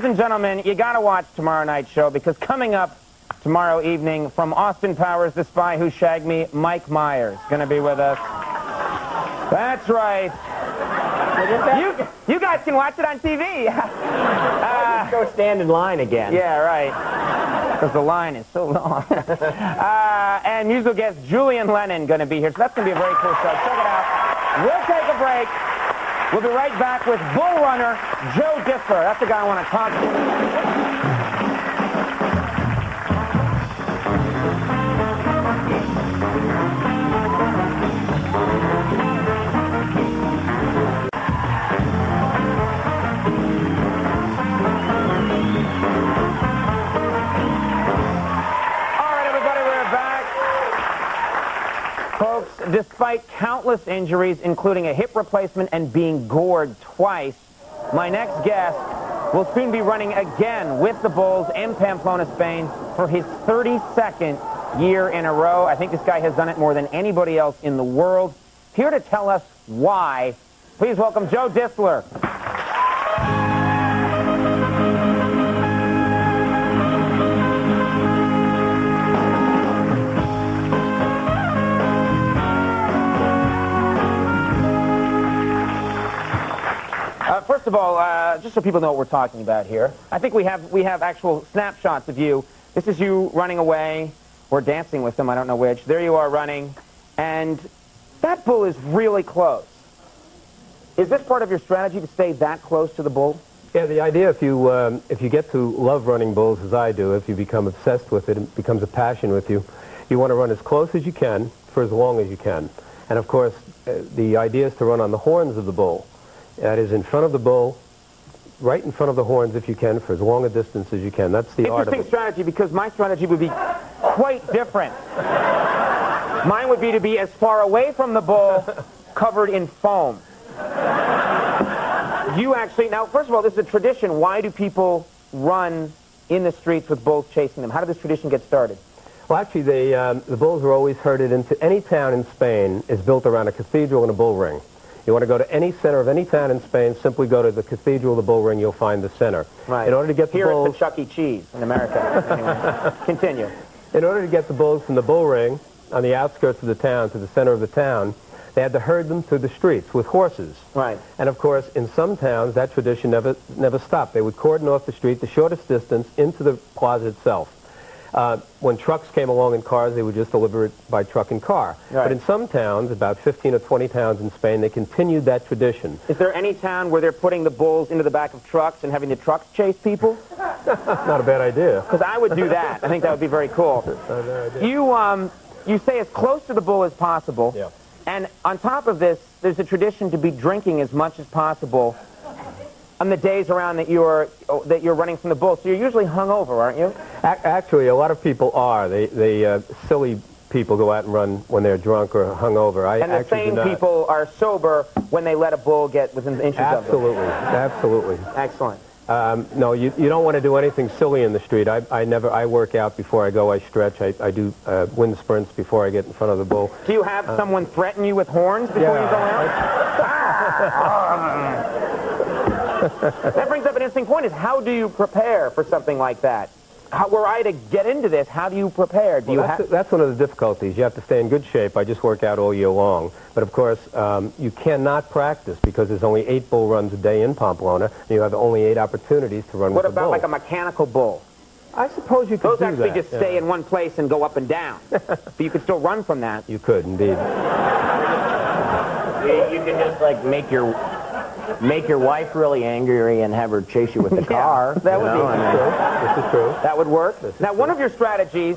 Ladies and gentlemen, you gotta watch tomorrow night's show, because coming up tomorrow evening from Austin Powers, The Spy Who Shagged Me, Mike Myers gonna be with us. That's right. You guys can watch it on TV. Just go stand in line again. Yeah, right. Because the line is so long. And musical guest Julian Lennon going to be here. So that's going to be a very cool show. Check it out. We'll take a break. We'll be right back with bull runner Joe Distler. That's the guy I want to talk to. Despite countless injuries, including a hip replacement and being gored twice, my next guest will soon be running again with the Bulls in Pamplona, Spain for his 32nd year in a row. I think this guy has done it more than anybody else in the world. Here to tell us why, please welcome Joe Distler. First of all, just so people know what we're talking about here, I think we have actual snapshots of you. This is you running away or dancing with them, I don't know which. There you are running, and that bull is really close. Is this part of your strategy to stay that close to the bull? Yeah, the idea, if you get to love running bulls as I do, if you become obsessed with it, it becomes a passion with you, you want to run as close as you can for as long as you can. And of course, the idea is to run on the horns of the bull. That is in front of the bull, right in front of the horns if you can, for as long a distance as you can. That's the art of it. Interesting strategy, because my strategy would be quite different. Mine would be to be as far away from the bull, covered in foam. You actually, now first of all, this is a tradition. Why do people run in the streets with bulls chasing them? How did this tradition get started? Well, actually, the bulls were always herded into any town in Spain is built around a cathedral and a bull ring. You want to go to any center of any town in Spain, simply go to the cathedral, the bull ring, you'll find the center. Right. In order to get the bulls... Here it's the Chuck E. Cheese in America. Anyway, continue. In order to get the bulls from the bull ring on the outskirts of the town to the center of the town, they had to herd them through the streets with horses. Right. And of course, in some towns, that tradition never stopped. They would cordon off the street the shortest distance into the plaza itself. When trucks came along in cars, they would just deliver it by truck and car. Right. But in some towns, about 15 or 20 towns in Spain, they continued that tradition. Is there any town where they're putting the bulls into the back of trucks and having the trucks chase people? Not a bad idea. Because I would do that. I think that would be very cool. Not a bad idea. You stay as close to the bull as possible. Yeah. And on top of this, there's a tradition to be drinking as much as possible on the days around that you're running from the bull. So you're usually hungover, aren't you? Actually, a lot of people are. Silly people go out and run when they're drunk or hungover. And the same people are sober when they let a bull get within inches of them. Absolutely. Excellent. No, you don't want to do anything silly in the street. I work out before I go. I stretch. I do wind sprints before I get in front of the bull. Do you have someone threaten you with horns before you go out? That brings up an interesting point, is how do you prepare for something like that? Were I to get into this, how do you prepare? That's one of the difficulties. You have to stay in good shape. I just work out all year long. But of course, you cannot practice because there's only 8 bull runs a day in Pamplona, and you have only 8 opportunities to run with a bull. What about like a mechanical bull? I suppose you could do that. Those actually just stay in one place and go up and down. But you could still run from that. You could, indeed. You can just, like, make your wife really angry and have her chase you with the car. That would be true. This is true. That would work. Now, one of your strategies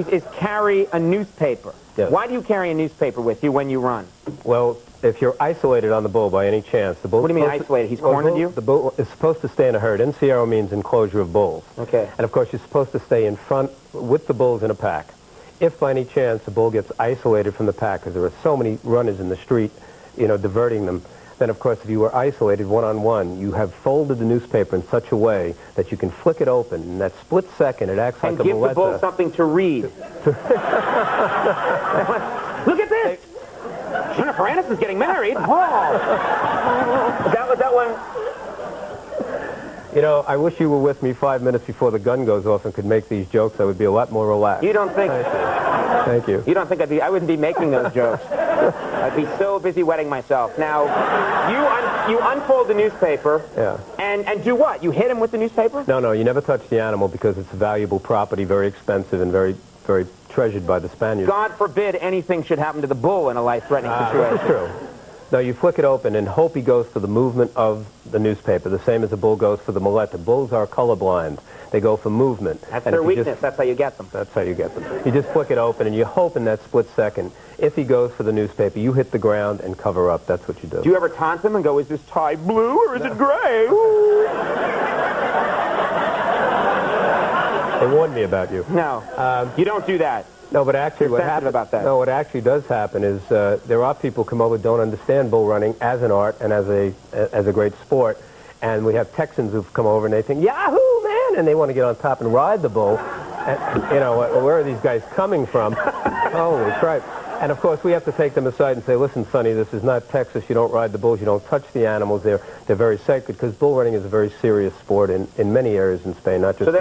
is carry a newspaper. Yes. Why do you carry a newspaper with you when you run? Well, if you're isolated on the bull by any chance, the bull... What do you mean isolated? He's cornered you? The bull is supposed to stay in a herd. Encierro means enclosure of bulls. Okay. And of course, you're supposed to stay in front with the bulls in a pack. If by any chance the bull gets isolated from the pack, because there are so many runners in the street, diverting them, then of course if you were isolated one-on-one, you have folded the newspaper in such a way that you can flick it open. In that split second, it acts like a muleta. And give the bull something to read. Look at this! Jennifer Aniston's getting married. Oh. Was that one? You know, I wish you were with me 5 minutes before the gun goes off and could make these jokes. I would be a lot more relaxed. You don't think... Thank you. You don't think I wouldn't be making those jokes. I'd be so busy wetting myself. Now, you unfold the newspaper. Yeah. And do what? You hit him with the newspaper? No, you never touch the animal because it's a valuable property, very expensive and very, very treasured by the Spaniards. God forbid anything should happen to the bull in a life-threatening situation. This is true. No, you flick it open and hope he goes for the movement of the newspaper, the same as a bull goes for the muleta. Bulls are colorblind. They go for movement. That's their weakness. That's how you get them. That's how you get them. You just flick it open and you hope in that split second, if he goes for the newspaper, you hit the ground and cover up. That's what you do. Do you ever taunt him and go, is this tie blue or is it gray? They warned me about you. No, you don't do that. No, but actually what happens about that. No, what actually does happen is there are people who come over who don't understand bull running as an art and as a great sport. And we have Texans who've come over and they think, Yahoo, man! And they want to get on top and ride the bull. And, you know, where are these guys coming from? Holy crap. And, of course, we have to take them aside and say, listen, Sonny, this is not Texas. You don't ride the bulls. You don't touch the animals. They're very sacred because bull running is a very serious sport in many areas in Spain, not just... So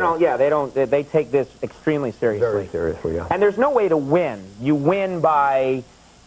they take this extremely seriously. Very seriously, yeah. And there's no way to win. You win by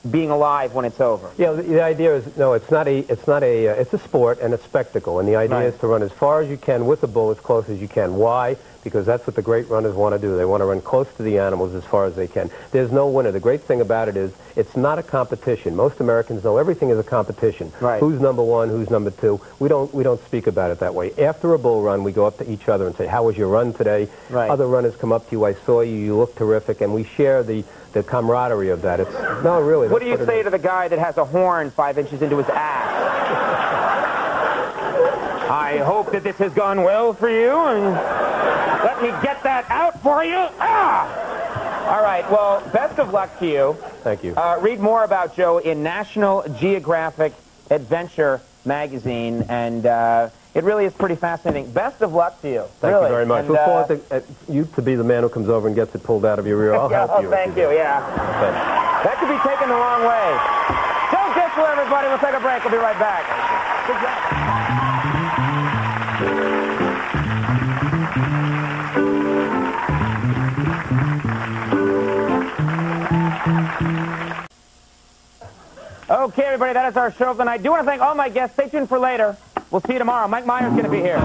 being alive when it's over. Yeah, the idea is, no, it's a sport and a spectacle. And the idea is to run as far as you can with the bull as close as you can. Why? Because that's what the great runners want to do. They want to run close to the animals as far as they can. There's no winner. The great thing about it is it's not a competition. Most Americans know everything is a competition. Right. Who's number one, who's number two. We don't speak about it that way. After a bull run, we go up to each other and say, how was your run today? Right. Other runners come up to you, I saw you, you look terrific, and we share the camaraderie of that. It's no, really. What do you say to the guy that has a horn 5 inches into his ass? I hope that this has gone well for you, and let me get that out for you. Ah! All right, well, best of luck to you. Thank you. Read more about Joe in National Geographic Adventure magazine, and it really is pretty fascinating. Best of luck to you. Thank really. you very much. And, look forward to you to be the man who comes over and gets it pulled out of your ear. I'll help you. Thank you, yeah. Okay. That could be taken the wrong way. Joe Distler, everybody. We'll take a break. We'll be right back. Good job. Okay, everybody, that is our show for tonight. I do want to thank all my guests. Stay tuned for later. We'll see you tomorrow. Mike Meyer's going to be here.